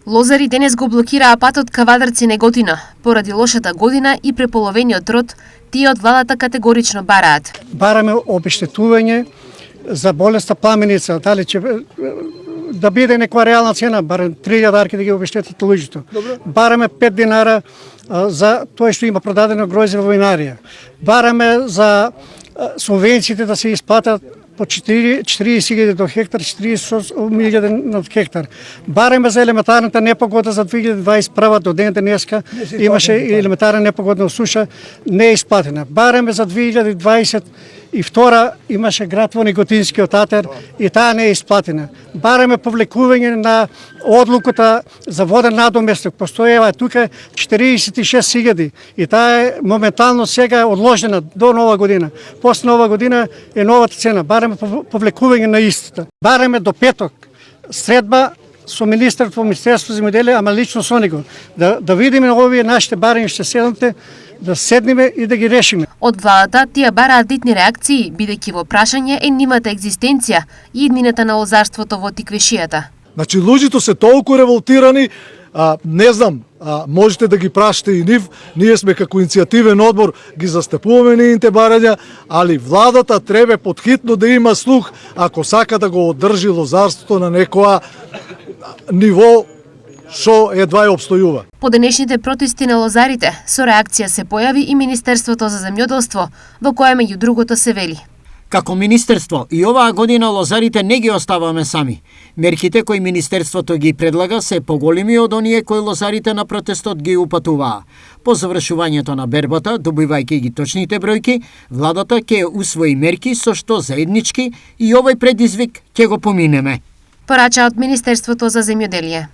Лозари денес го блокираа патот ка Вадарци Неготина. Поради лошата година и преполовениот род, тие од владата категорично бараат. Бараме обештетување за болеста пламеница, дали ќе да биде некоја реална цена, барем 3000 арки да ги обештетат луѓето. Бараме 5 динара за тоа што има продадено гроздје во винарија. Бараме за субвенциите да се исплатат по 40.000 до хектар, 40.000 на хектар. Бареме за елементарната непогода за 2021 до ден денеска имаше елементарна непогодна суша, не е исплатена. Бареме за 2022 имаше град во Неготинскиот атер и таа не е исплатена. Бареме повлекување на одлуката за воден надоместок. Постоева тука 46.000 и таа е моментално сега одложена до нова година. После нова година е новата цена. Бареме повлекување на истата. Бареме до петок средба со министерот во Министерство за земјоделие, ама лично со него. Да видиме овие нашите барања што седнате, да седнеме и да ги решиме. Од владата тие бараат дитни реакции, бидејќи во прашање е нивната екзистенција и иднината на лозарството во Тиквешијата. Значи, луѓето се толку револтирани, не знам, можете да ги прашате и нив, ние сме како иницијативен одбор, ги застапуваме нивните барања, али владата треба потхитно да има слух ако сака да го одржи лозарството на некоја ниво што едва ја обстојува. По денешните протести на лозарите, со реакција се појави и Министерството за земјоделство, во кое меѓу другото се вели: Како министерство, и оваа година лозарите не ги оставаме сами. Мерките кои министерството ги предлага се поголеми од оние кои лозарите на протестот ги упатуваа. По завршувањето на бербата, добивајќи ги точните бројки, владата ќе усвои мерки со што заеднички и овој предизвик ќе го поминеме. Порача од Министерството за земјоделие.